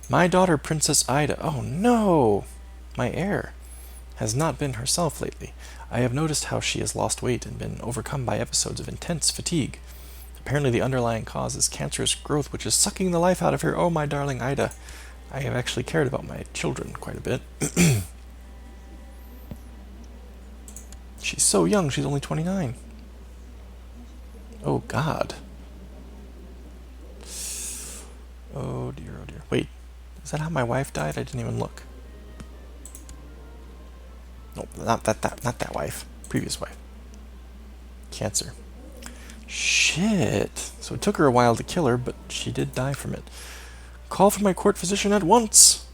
My daughter, Princess Ida. Oh no! My heir has not been herself lately. I have noticed how she has lost weight and been overcome by episodes of intense fatigue. Apparently the underlying cause is cancerous growth, which is sucking the life out of her. Oh, my darling Ida. I have actually cared about my children quite a bit. She's so young, she's only 29. Oh, God. Oh, dear, oh, dear. Wait, is that how my wife died? I didn't even look. No, not that wife. Previous wife. Cancer. Shit. So it took her a while to kill her, but she did die from it. Call for my court physician at once.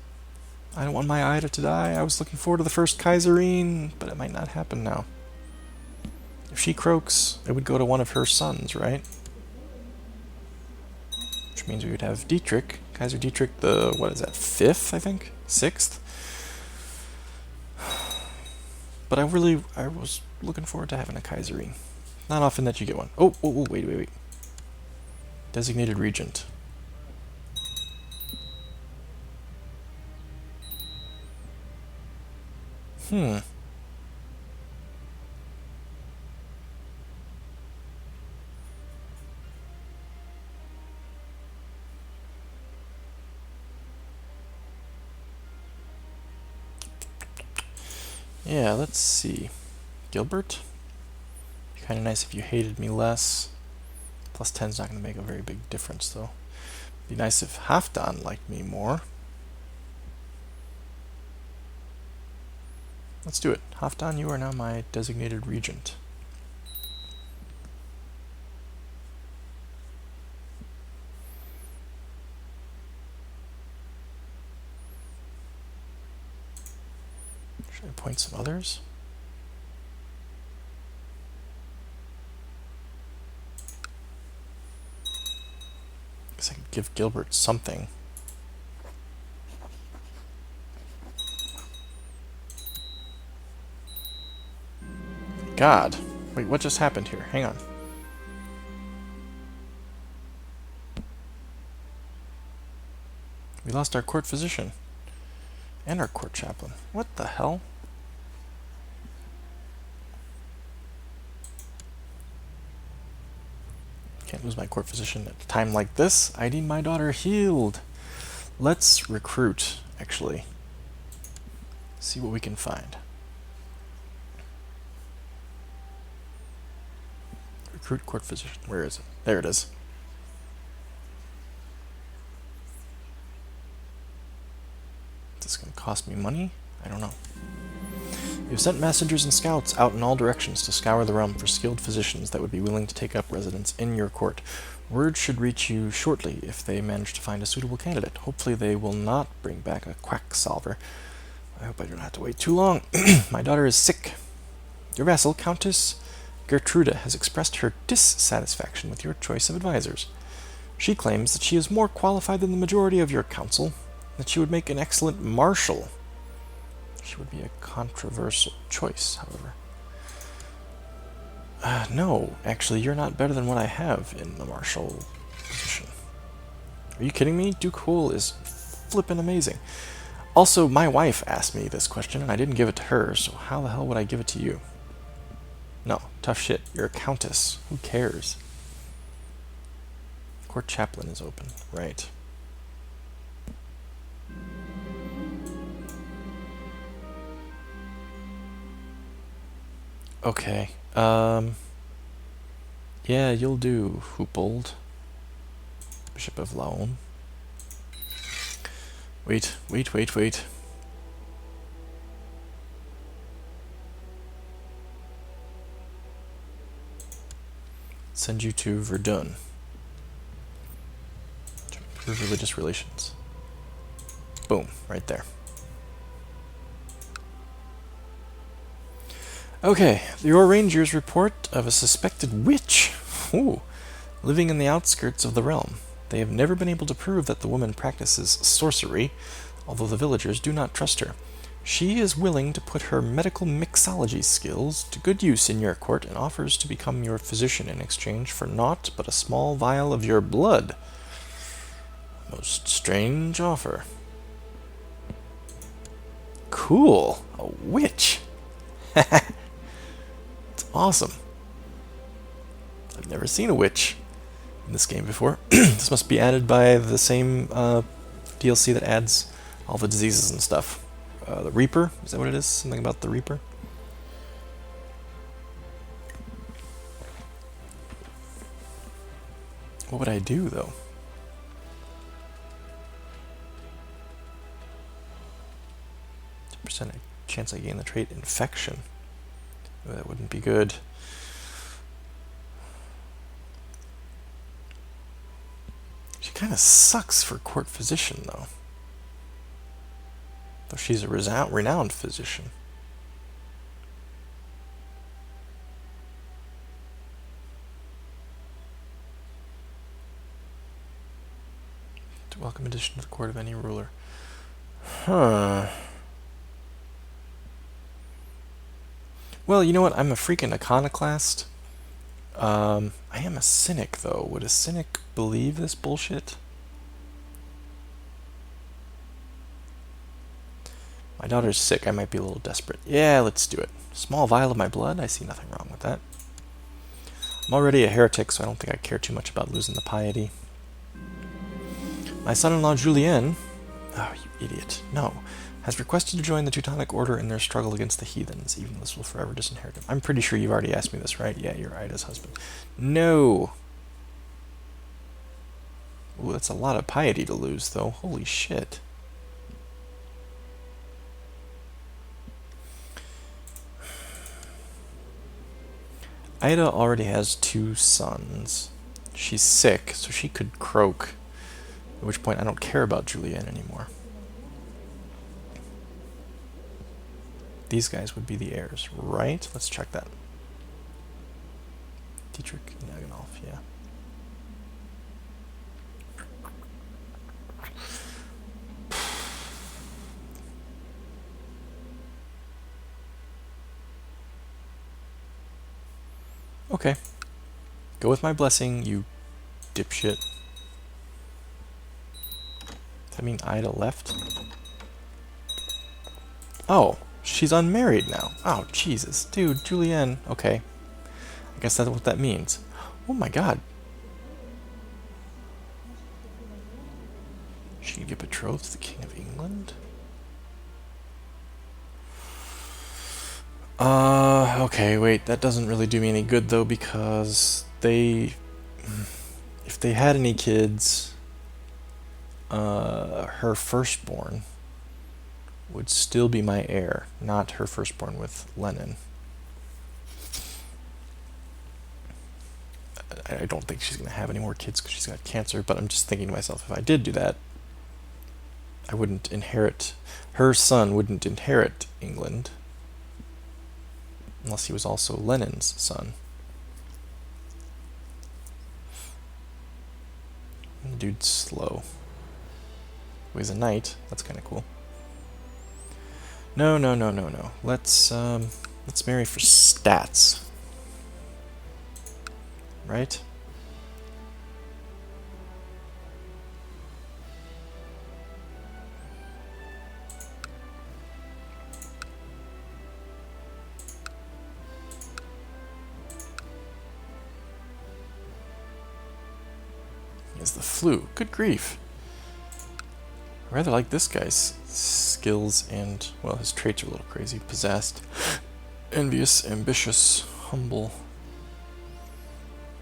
I don't want my Ida to die. I was looking forward to the first Kaiserine, but it might not happen now. If she croaks, it would go to one of her sons, right? Which means we would have Dietrich, Kaiser Dietrich the, what is that, 5th, I think? 6th? But I was looking forward to having a Kaiserine. Not often that you get one. Oh, wait. Designated Regent. Yeah, let's see. Gilbert? Kind of nice if you hated me less. Plus 10's not going to make a very big difference, though. Be nice if Halfdan liked me more. Let's do it. Halfdan, you are now my designated regent. Should I appoint some others? Guess I could give Gilbert something. God. Wait, what just happened here? Hang on. We lost our court physician. And our court chaplain. What the hell? Can't lose my court physician at a time like this. I need my daughter healed. Let's recruit, actually. See what we can find. Recruit court physician. Where is it? There it is. Is this going to cost me money? I don't know. You've sent messengers and scouts out in all directions to scour the realm for skilled physicians that would be willing to take up residence in your court. Word should reach you shortly if they manage to find a suitable candidate. Hopefully they will not bring back a quacksalver. I hope I don't have to wait too long. My daughter is sick. Your vassal, Countess Gertrude, has expressed her dissatisfaction with your choice of advisors. She claims that she is more qualified than the majority of your council, that she would make an excellent marshal. She would be a controversial choice, however. No, actually, you're not better than what I have in the marshal position. Are you kidding me? Duke Hull is flippin' amazing. Also, my wife asked me this question, and I didn't give it to her, so how the hell would I give it to you? No, tough shit. You're a countess. Who cares? Court chaplain is open. Right. Okay. Yeah, you'll do, Hoopold. Bishop of Laon. Wait. Send you to Verdun. To improve religious relations. Boom, right there. Okay, your rangers report of a suspected witch. Ooh, living in the outskirts of the realm. They have never been able to prove that the woman practices sorcery, although the villagers do not trust her. She is willing to put her medical mixology skills to good use in your court and offers to become your physician in exchange for naught but a small vial of your blood. Most strange offer. Cool. A witch. It's awesome. I've never seen a witch in this game before. This must be added by the same DLC that adds all the diseases and stuff. The Reaper? Is that what it is? Something about the Reaper? What would I do, though? Percent chance I gain the trait Infection. Oh, that wouldn't be good. She kind of sucks for court physician, though. Though she's a renowned physician. To welcome addition to the court of any ruler. Huh. Well, you know what? I'm a freaking iconoclast. I am a cynic, though. Would a cynic believe this bullshit? My daughter's sick. I might be a little desperate. Yeah, let's do it. Small vial of my blood? I see nothing wrong with that. I'm already a heretic, so I don't think I care too much about losing the piety. My son-in-law Julien... Oh, you idiot. No. Has requested to join the Teutonic Order in their struggle against the heathens. Even this will forever disinherit him. I'm pretty sure you've already asked me this, right? Yeah, you're Ida's husband. No! Ooh, that's a lot of piety to lose, though. Holy shit. Ida already has 2 sons. She's sick, so she could croak. At which point I don't care about Julien anymore. These guys would be the heirs, right? Let's check that. Dietrich Nagenolf, yeah. Okay. Go with my blessing, you dipshit. Does that mean Ida left? Oh, she's unmarried now. Oh, Jesus. Dude, Julienne. Okay. I guess that's what that means. Oh my god. She could get betrothed to the King of England? Okay, wait. That doesn't really do me any good, though, because if they had any kids, her firstborn would still be my heir, not her firstborn with Lenin. I don't think she's going to have any more kids because she's got cancer, but I'm just thinking to myself, if I did do that, I wouldn't inherit... Her son wouldn't inherit England, unless he was also Lenin's son. And the dude's slow. Oh, he's a knight. That's kind of cool. No. Let's marry for stats. Right? He has the flu. Good grief. I rather like this guy's skills and, well, his traits are a little crazy. Possessed, envious, ambitious, humble,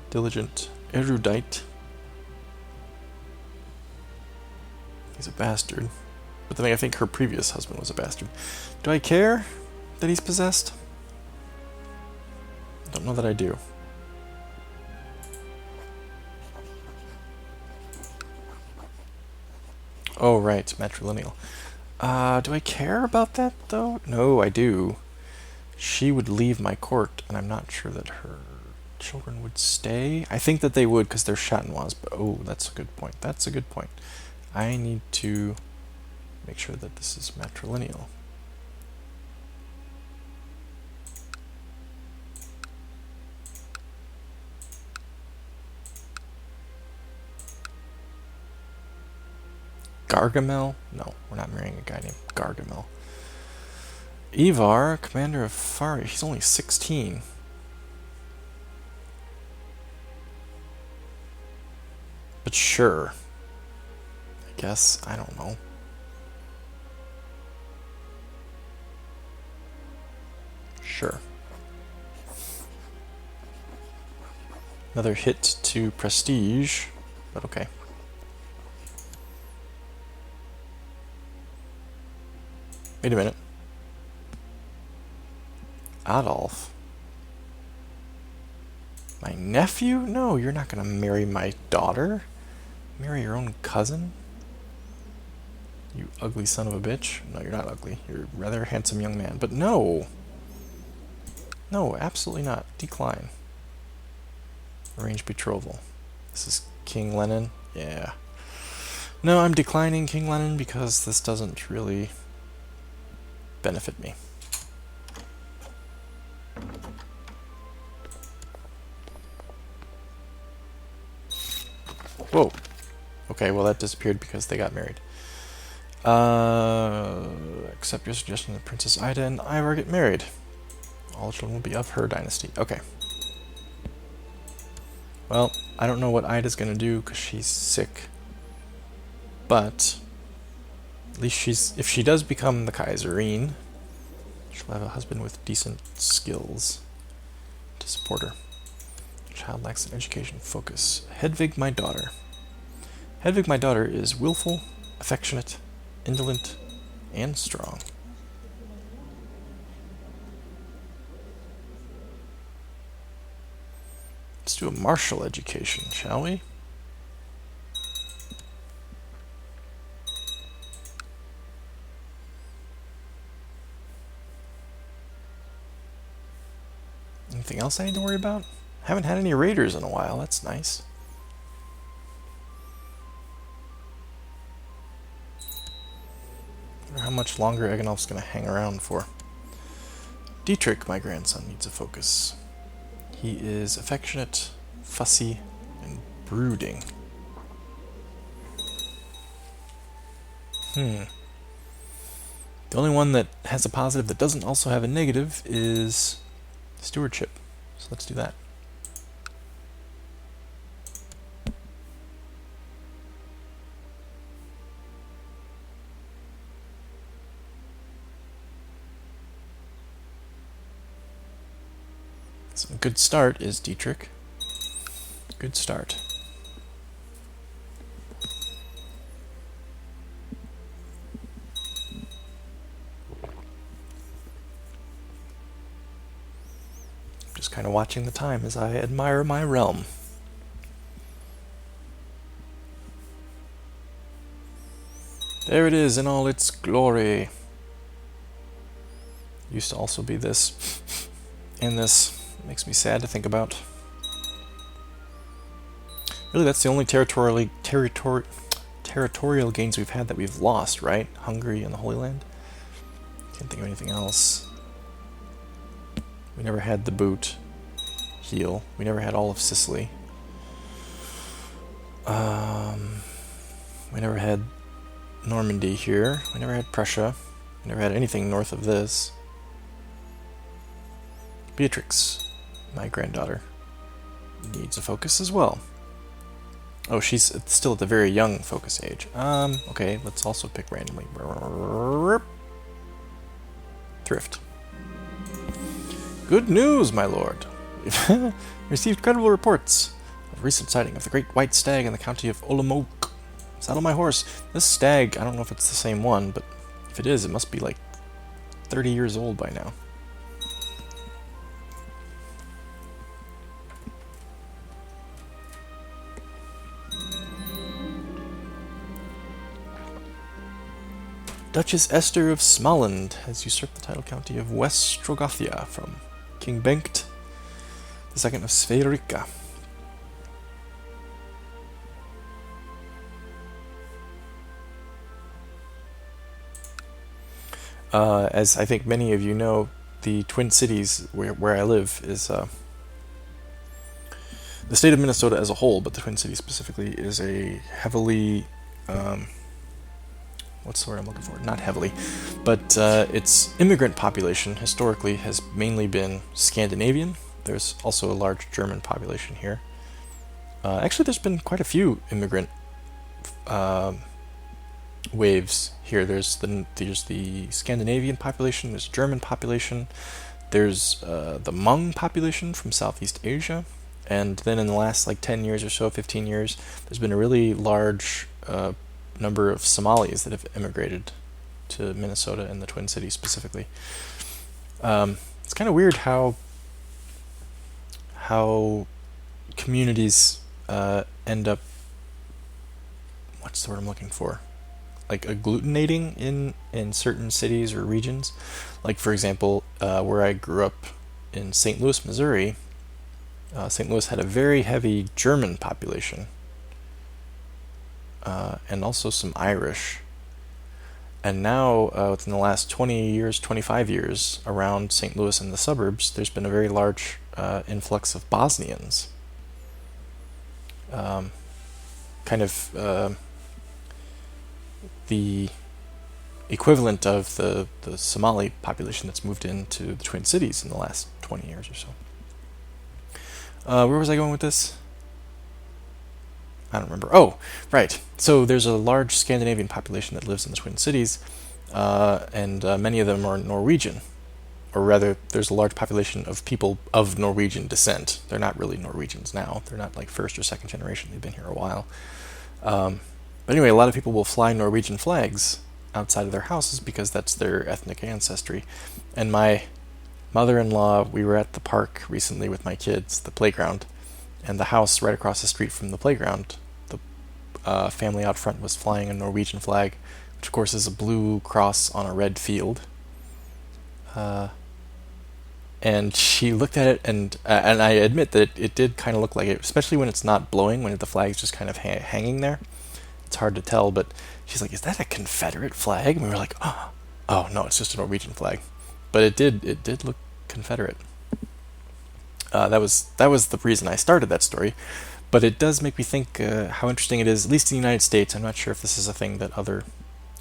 diligent, erudite. He's a bastard. But then I think her previous husband was a bastard. Do I care that he's possessed? I don't know that I do. Oh, right, matrilineal. Do I care about that, though? No, I do. She would leave my court, and I'm not sure that her children would stay. I think that they would, because they're Chatenois, but oh, that's a good point. That's a good point. I need to make sure that this is matrilineal. Gargamel? No, we're not marrying a guy named Gargamel. Ivar, commander of Fari, he's only 16. But sure. I guess, I don't know. Sure. Another hit to prestige, but okay. Wait a minute. Adolf? My nephew? No, you're not gonna marry my daughter. Marry your own cousin? You ugly son of a bitch. No, you're not ugly. You're a rather handsome young man. But no! No, absolutely not. Decline. Arranged betrothal. This is King Lenin? Yeah. No, I'm declining King Lenin because this doesn't really benefit me. Whoa. Okay, well that disappeared because they got married. Accept your suggestion that Princess Ida and Ivar get married. All children will be of her dynasty. Okay. Well, I don't know what Ida's gonna do because she's sick. But at least if she does become the Kaiserine, she'll have a husband with decent skills to support her. Child lacks an education focus. Hedvig, my daughter. Hedvig, my daughter, is willful, affectionate, indolent, and strong. Let's do a martial education, shall we? Anything else I need to worry about? Haven't had any raiders in a while, that's nice. Wonder how much longer Eganolf's gonna hang around for. Dietrich, my grandson, needs a focus. He is affectionate, fussy, and brooding. The only one that has a positive that doesn't also have a negative is stewardship. So let's do that. So a good start is Dietrich. Good start. Just kind of watching the time as I admire my realm. There it is in all its glory. Used to also be this and this. Makes me sad to think about. Really, that's the only territorial gains we've had that we've lost, right? Hungary and the Holy Land. Can't think of anything else. We never had the boot heal. We never had all of Sicily. We never had Normandy here. We never had Prussia. We never had anything north of this. Beatrix, my granddaughter, needs a focus as well. Oh, she's still at the very young focus age. Okay, let's also pick randomly. Thrift. Good news, my lord. We've received credible reports of recent sighting of the great white stag in the county of Olomouc. Saddle my horse. This stag, I don't know if it's the same one, but if it is, it must be like 30 years old by now. Duchess Esther of Smaland has usurped the title county of West Strogothia from King Bengt II of Sverika. As I think many of you know, the Twin Cities, where I live, is the state of Minnesota as a whole, but the Twin Cities specifically is a heavily what's the word I'm looking for? Not heavily, but its immigrant population historically has mainly been Scandinavian. There's also a large German population here. Actually, there's been quite a few immigrant waves here. There's the Scandinavian population, there's German population, there's the Hmong population from Southeast Asia, and then in the last 10 years or so, 15 years, there's been a really large number of Somalis that have immigrated to Minnesota and the Twin Cities specifically. It's kind of weird how communities end up, what's the word I'm looking for? Agglutinating in certain cities or regions. Like, for example, where I grew up in St. Louis, Missouri, St. Louis had a very heavy German population, and also some Irish. And now, within the last 20 years, 25 years, around St. Louis and the suburbs, there's been a very large influx of Bosnians. The equivalent of the Somali population that's moved into the Twin Cities in the last 20 years or so. Where was I going with this? I don't remember. Oh, right. So there's a large Scandinavian population that lives in the Twin Cities, and many of them are Norwegian. Or rather, there's a large population of people of Norwegian descent. They're not really Norwegians now. They're not first or second generation. They've been here a while. But anyway, a lot of people will fly Norwegian flags outside of their houses because that's their ethnic ancestry. And my mother-in-law, we were at the park recently with my kids, the playground, and the house right across the street from the playground, the family out front was flying a Norwegian flag, which of course is a blue cross on a red field. And she looked at it, and I admit that it did kind of look like it, especially when it's not blowing, when the flag's just kind of hanging there. It's hard to tell, but she's like, "Is that a Confederate flag?" And we were like, "Oh no, it's just a Norwegian flag." But it did look Confederate. That was the reason I started that story. But it does make me think how interesting it is, at least in the United States. I'm not sure if this is a thing that other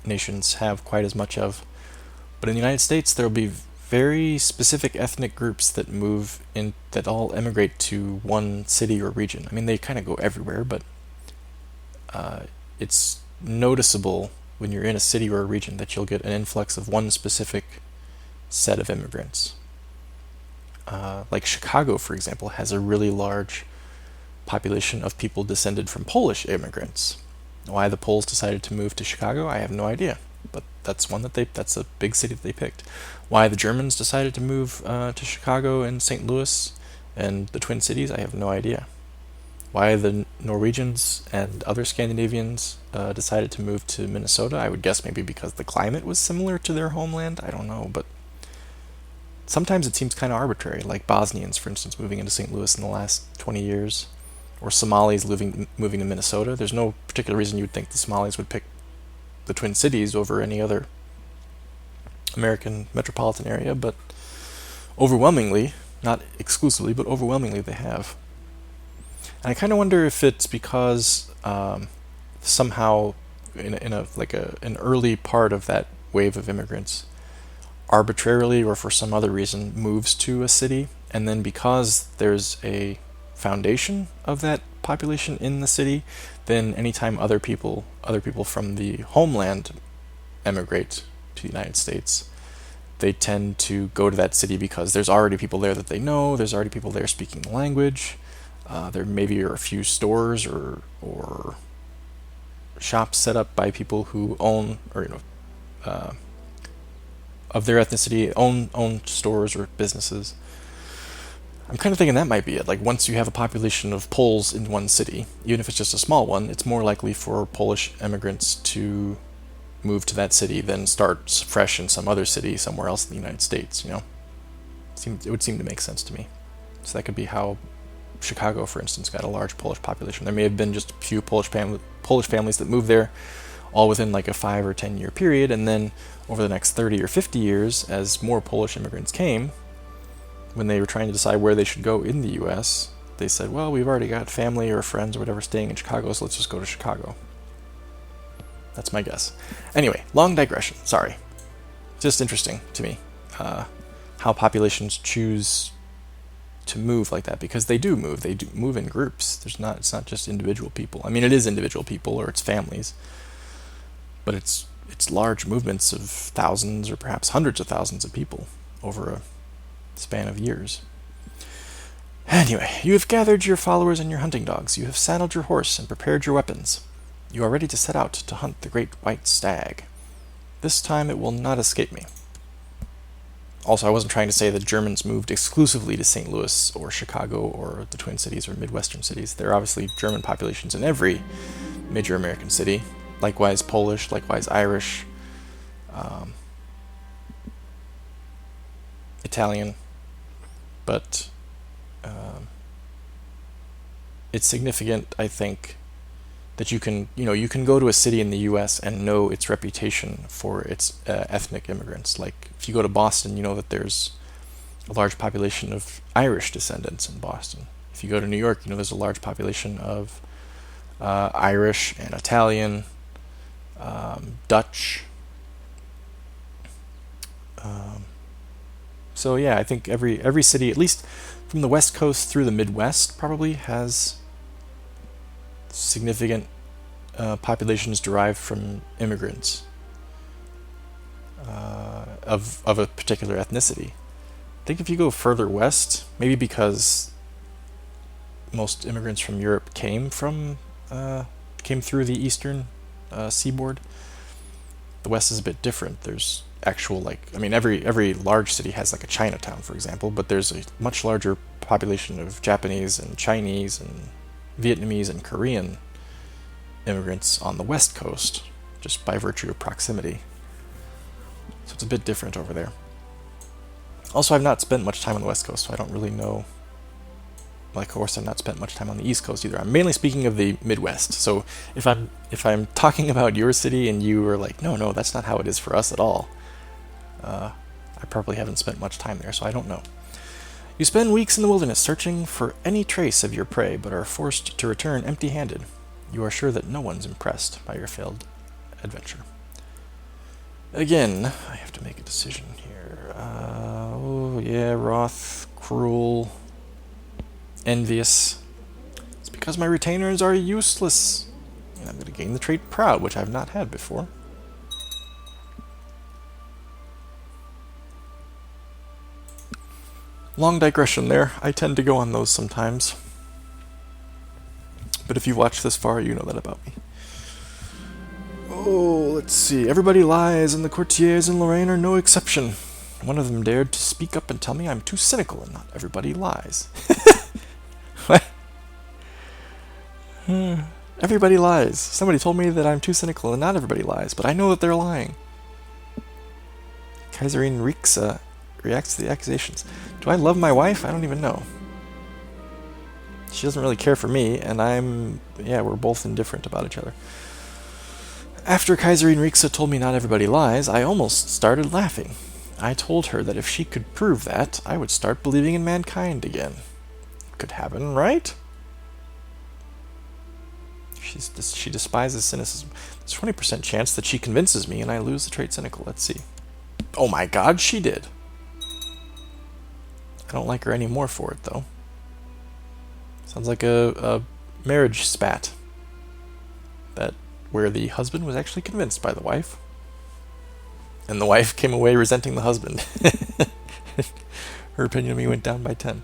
nations have quite as much of. But in the United States, there will be very specific ethnic groups that that all emigrate to one city or region. I mean, they kind of go everywhere, but it's noticeable when you're in a city or a region that you'll get an influx of one specific set of immigrants. Like Chicago, for example, has a really large population of people descended from Polish immigrants. Why the Poles decided to move to Chicago, I have no idea. But that's that's a big city that they picked. Why the Germans decided to move to Chicago and St. Louis and the Twin Cities, I have no idea. Why the Norwegians and other Scandinavians decided to move to Minnesota, I would guess maybe because the climate was similar to their homeland. I don't know, but sometimes it seems kind of arbitrary, like Bosnians, for instance, moving into St. Louis in the last 20 years, or Somalis moving to Minnesota. There's no particular reason you would think the Somalis would pick the Twin Cities over any other American metropolitan area, but overwhelmingly, not exclusively, but overwhelmingly they have. And I kind of wonder if it's because somehow in an early part of that wave of immigrants arbitrarily or for some other reason moves to a city, and then because there's a foundation of that population in the city, then anytime other people from the homeland emigrate to the United States, they tend to go to that city because there's already people there that they know, there's already people there speaking the language, there maybe are a few stores or shops set up by people who own, or of their ethnicity, own stores or businesses. I'm kind of thinking that might be it. Like, once you have a population of Poles in one city, even if it's just a small one, it's more likely for Polish immigrants to move to that city than start fresh in some other city somewhere else in the United States, It would seem to make sense to me. So that could be how Chicago, for instance, got a large Polish population. There may have been just a few Polish families that moved there all within like a 5 or 10 year period, and then over the next 30 or 50 years, as more Polish immigrants came, when they were trying to decide where they should go in the U.S., they said, well, we've already got family or friends or whatever staying in Chicago, so let's just go to Chicago. That's my guess. Anyway, long digression. Sorry. Just interesting to me how populations choose to move like that, because they do move. They do move in groups. It's not just individual people. I mean, it is individual people or it's families, but it's large movements of thousands or perhaps hundreds of thousands of people over a span of years. Anyway, you have gathered your followers and your hunting dogs. You have saddled your horse and prepared your weapons. You are ready to set out to hunt the great white stag. This time it will not escape me. Also, I wasn't trying to say that Germans moved exclusively to St. Louis or Chicago or the Twin Cities or Midwestern cities. There are obviously German populations in every major American city. Likewise Polish, likewise Irish, Italian. But it's significant, I think, that you can go to a city in the U.S. and know its reputation for its ethnic immigrants. Like, if you go to Boston, you know that there's a large population of Irish descendants in Boston. If you go to New York, you know there's a large population of Irish and Italian, Dutch. So yeah, I think every city, at least from the West Coast through the Midwest, probably has significant populations derived from immigrants of a particular ethnicity. I think if you go further west, maybe because most immigrants from Europe came through the eastern seaboard, the West is a bit different. There's actual, every large city has like a Chinatown, for example, but there's a much larger population of Japanese and Chinese and Vietnamese and Korean immigrants on the West Coast, just by virtue of proximity. So it's a bit different over there. Also, I've not spent much time on the West Coast, so I don't really know. Like, of course, I've not spent much time on the East Coast either. I'm mainly speaking of the Midwest. So if I'm talking about your city and you are like, no, that's not how it is for us at all, I probably haven't spent much time there, so I don't know. You spend weeks in the wilderness searching for any trace of your prey, but are forced to return empty-handed. You are sure that no one's impressed by your failed adventure. Again, I have to make a decision here. Wroth, cruel, envious. It's because my retainers are useless. And I'm going to gain the trait proud, which I've not had before. Long digression there. I tend to go on those sometimes. But if you've watched this far, you know that about me. Oh, let's see. Everybody lies, and the courtiers in Lorraine are no exception. One of them dared to speak up and tell me I'm too cynical and not everybody lies. What? Everybody lies. Somebody told me that I'm too cynical and not everybody lies, but I know that they're lying. Kaiserine Rixa reacts to the accusations. Do I love my wife? I don't even know. She doesn't really care for me, and we're both indifferent about each other. After Kaiserine Rixa told me not everybody lies, I almost started laughing. I told her that if she could prove that, I would start believing in mankind again. Could happen, right? She despises cynicism. There's a 20% chance that she convinces me and I lose the trait cynical. Let's see. Oh my god, she did. I don't like her anymore for it, though. Sounds like a marriage spat. Where the husband was actually convinced by the wife. And the wife came away resenting the husband. Her opinion of me went down by 10.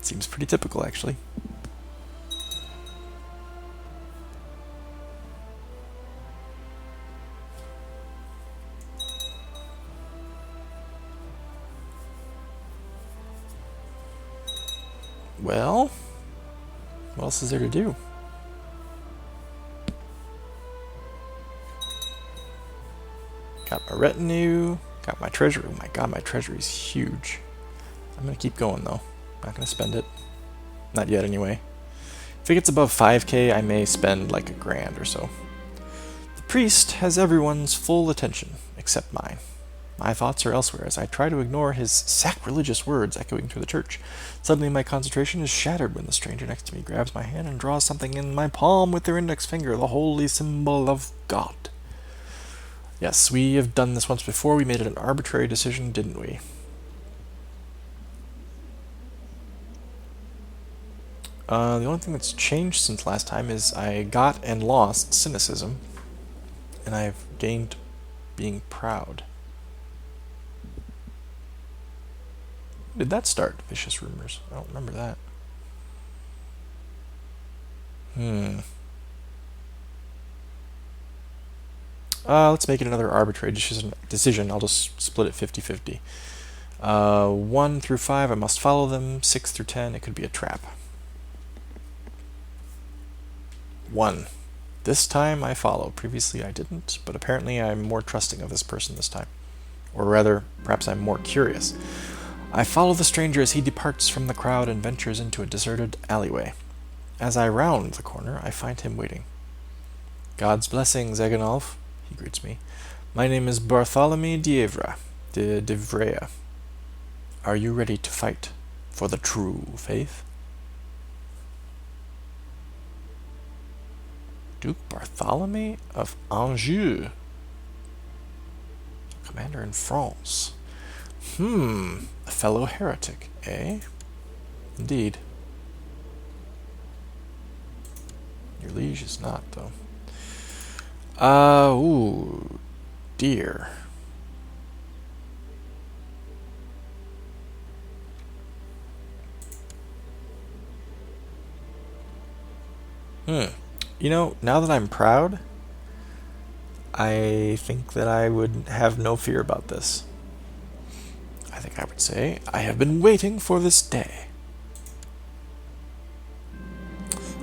Seems pretty typical, actually. Well, what else is there to do? Got my retinue, got my treasury. Oh my god, my treasury is huge. I'm going to keep going, though. Not going to spend it. Not yet, anyway. If it gets above 5k, I may spend like $1,000 or so. The priest has everyone's full attention, except mine. My thoughts are elsewhere as I try to ignore his sacrilegious words echoing through the church. Suddenly my concentration is shattered when the stranger next to me grabs my hand and draws something in my palm with their index finger, the holy symbol of God. Yes, we have done this once before. We made it an arbitrary decision, didn't we? The only thing that's changed since last time is I got and lost cynicism, and I've gained being proud. Did that start? Vicious rumors. I don't remember that. Let's make it another arbitrary decision. I'll just split it 50-50. 1 through 5, I must follow them. 6 through 10, it could be a trap. 1. This time I follow. Previously I didn't, but apparently I'm more trusting of this person this time. Or rather, perhaps I'm more curious. I follow the stranger as he departs from the crowd and ventures into a deserted alleyway. As I round the corner, I find him waiting. God's blessings, Eganolf, he greets me. My name is Bartholomew de Vrea. Are you ready to fight for the true faith? Duke Bartholomew of Anjou, commander in France. A fellow heretic, eh? Indeed. Your liege is not, though. Ooh, dear. You know, now that I'm proud, I think that I would have no fear about this. I think I would say, I have been waiting for this day.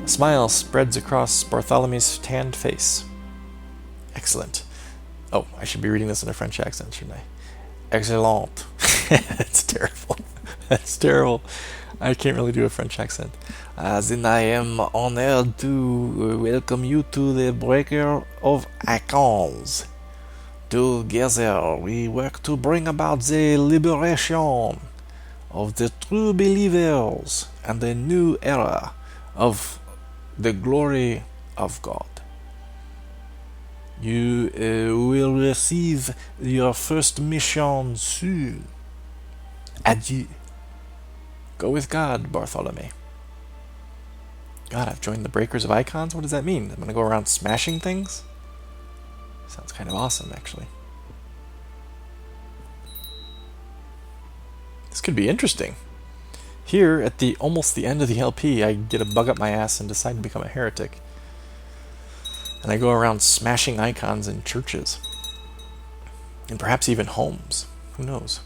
A smile spreads across Bartholomew's tanned face. Excellent. Oh, I should be reading this in a French accent, shouldn't I? Excellent. That's terrible. That's terrible. I can't really do a French accent. Then I am honored to welcome you to the Breaker of Icons. Together we work to bring about the liberation of the true believers and a new era of the glory of God. You will receive your first mission soon. Adieu. Go with God, Bartholomew. God, I've joined the Breakers of Icons? What does that mean? I'm going to go around smashing things? Sounds kind of awesome, actually. This could be interesting. Here, at the almost the end of the LP, I get a bug up my ass and decide to become a heretic. And I go around smashing icons in churches. And perhaps even homes. Who knows?